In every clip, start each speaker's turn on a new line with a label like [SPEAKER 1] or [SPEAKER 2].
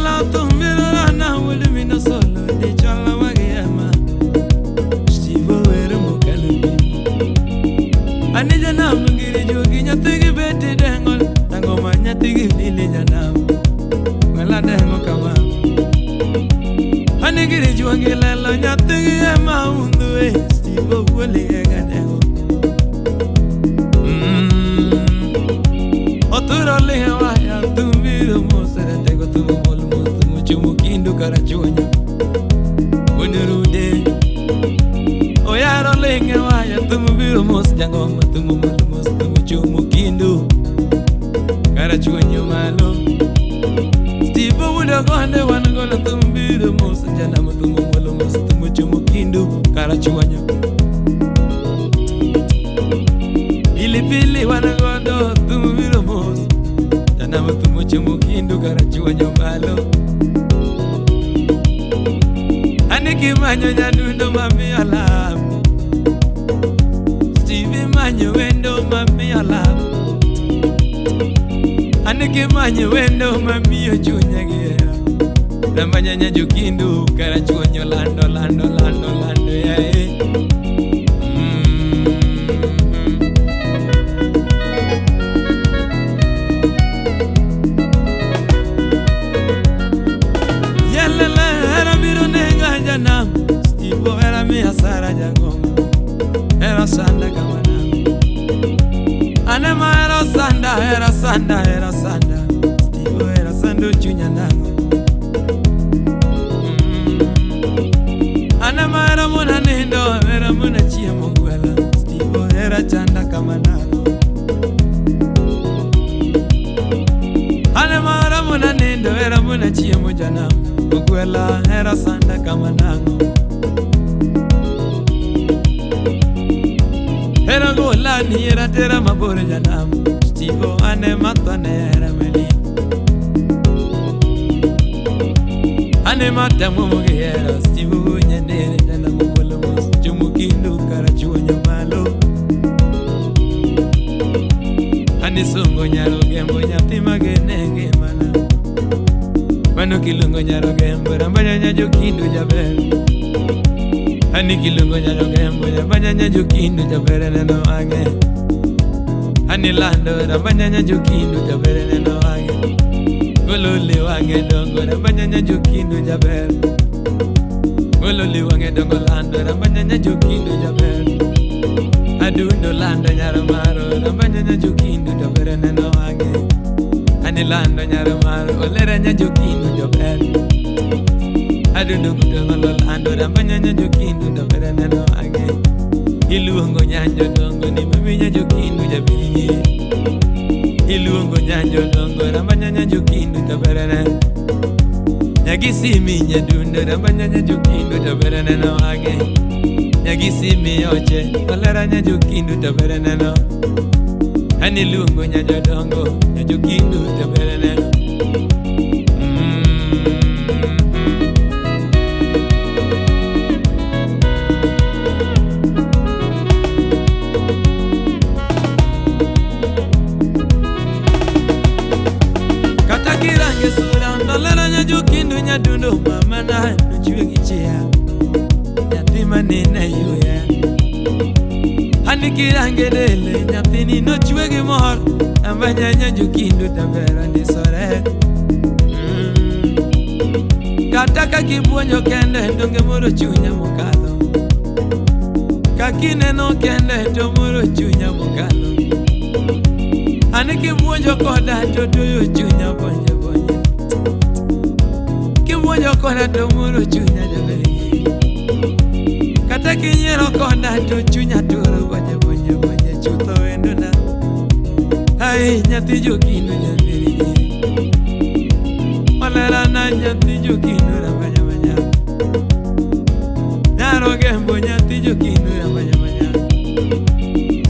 [SPEAKER 1] Chala tumbira na wuli mina solo ni chala wagiyama Steve were mukalu Anija na mungiri jogi nyatigi beti dengol Tangoma nyatigi lili janam Wala dengo kama Anigiri jogi lelo nyatigi ema unduwe Steve wuli ega dengo Oturo lewa ya tumbira mosere tego tumu mol mutu Chumu kindu karachuanya Unurude Oyaro lengewa ya tumbira mos jangoma tumu mol mos tumu chumu kindu Karachuanya malo Steve wuda gonde wanagola tumbira mos janama tumu mol mos tumu chumu kindu karachuanya Pili wanagondo tumbira mos Janama tumu chumu kindu karachuanya malo Aniki manyo nyadundo mami alam Stevie manyo wendo mami alam Aniki manyo wendo mami ochunya giera Ramanya nyajukindu karachuanya lando ya Steve era mi asara jangoma Era sanda kama nami Anema era sanda Steve era sando chunya nango Anema era muna nindo Era muna chia mongwela Steve era chanda kama nango Anema era muna nindo Era muna chia mojana Mongwela era sanda kama nango Era gola ni era tera mabore janam Steve ane matane era meli Ane matamu mugera Steve nyendere jana mugolo mos Chumukindu karachuanya malo Ane sungo nyaro gembo nyatima genenge mana Manu kilungo nyaro gembo Rambanya nyajukindu jabel Ani kilungo nyaro gembo Rambanya nyajukindu jabel neno ange Ani lando Rambanya nyajukindu jabel neno ange Gololi wange dongo Rambanya nyajukindu jabel Gololi wange dongo lando Rambanya nyajukindu jabel Adundo lando nyaro maro Rambanya nyajukindu jabel neno ange Ani lando nyaro maro Olera nyajukindu jabel Adundo kudongo lando Rambanya nyajukindu jabel neno ange Iluongo nyanjo dongo ni mami nyajukindu jabel Iluongo nyanjo dongo Rambanya nyajukindu jabel neno Nyagisimi nyadundo Rambanya nyajukindu jabel neno ange Nyagisimi oche Olera nyajukindu jabel neno Ani luongo nyanjo dongo Nyajukindu jabel neno Katakirange sura Olera nyajukindu nyadundo mama na nuchiwe gichia Nyatima nina yuya Anikirange dele nyathini nochwe gimor Ambanya nyajukindu tabera ni sore Kataka kipuonyo kende donge moro chunya mokalo Kakineno kende to moro chunya mokalo Anikipuonyo koda to toyo chunya bonye Kipuonyo koda to moro chunya jaberi Kata kinyero koda to chunya turo bonye chutho wendo na Hai nyathi jokindu jaberi Olera na nyathi jokindu Rambanya Nyaro gembo nyathi jokindu Rambanya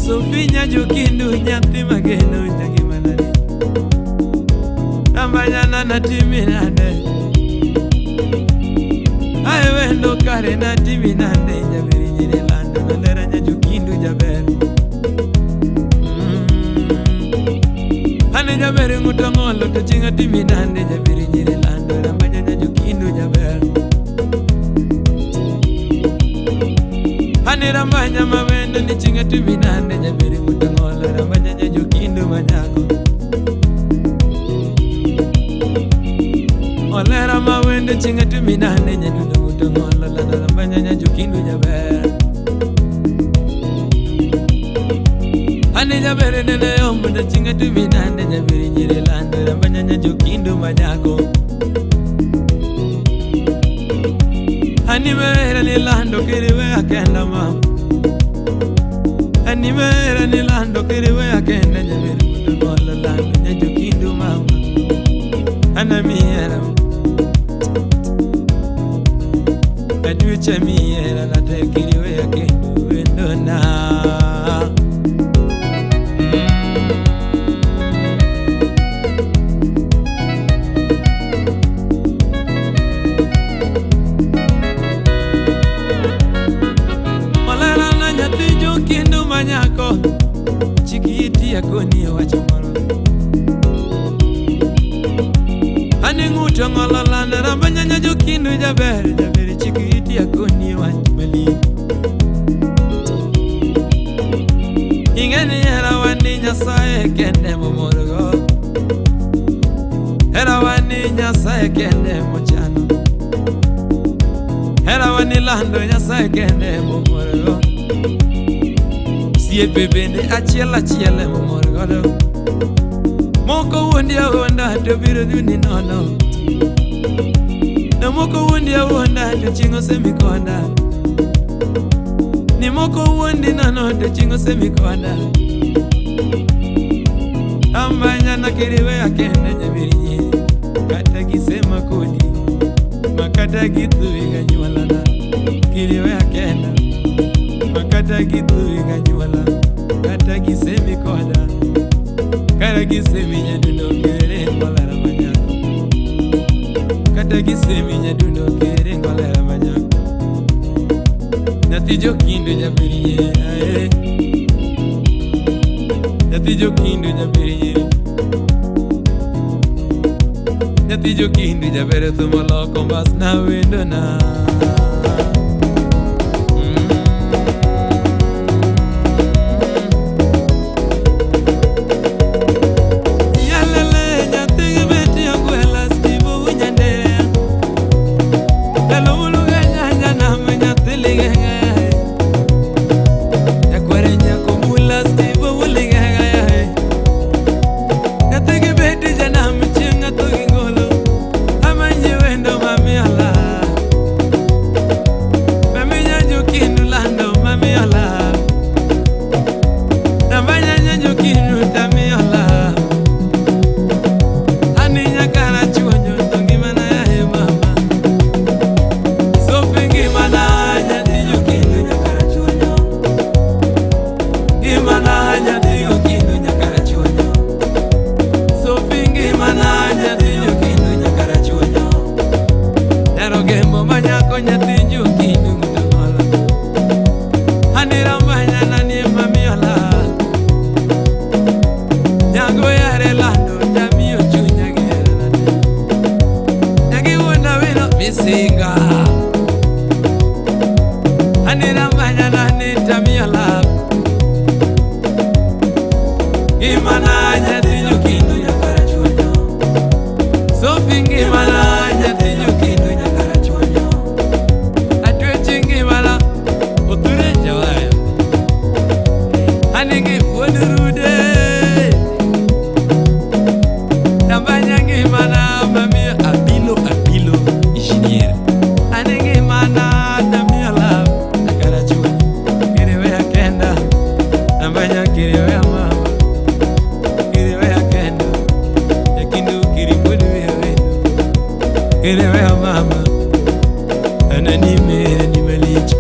[SPEAKER 1] Sofi nyajokindu nyathi mageno nyagimanani Rambanya na timi nade Hai wendo kare na timi nade Jaberi nyiri lando Olera nyajokindu jaberi Hane jaberi ngutongolo to chinga timi nade Jaberi nyiri lando Molera mawende chinga tuminane nyadundo mutongola lana rambanya nyajukindu jaber. Ane jabere nene omuda chinga tuminane nyabiri nyiri lando rambanya nyajukindu majako. Ani mera ni lando kiriwe akenda mama. Ani mera ni lando kiriwe akenda nyabiri mutongola lando nyajukindu mama. Ana miera Aduche miera na tekiriwe akendu endona. Malera na nyatijo kindu manyako chikiti yakoni wachamaro. Ani nguto ngololanda rambanya nyajukindu jaber jaber chikiti yakoni wachmeli. Ingeni era wani nyasaye kende momorgo. Era wani nyasaye kende mochano. Era wani lando nyasaye kende momorgo. Siepe bende achiel momorgo. Moko wondia wonda to biro duni nono. Na moko wondia wonda to chingo semikonda. Ni moko wondi nono to chingo semikonda. Ambanya na kiriwe akenda nyabirinye. Kata gisema kodi. Makata gitu iganyualana. Kiriwe akenda. Makata gitu iganyuala. Kata gisemi konda. Kata gisemi nyadundo kere ngolera manyako. Kata gisemi nyadundo kere ngolera manyako. Nyatijo kindu jabirinye ae. Nyatijo kindu jabirinye. Nyatijo kindu jabere tumolo kombas na wendo na. Kiriwe mama, anani mere ni melicha.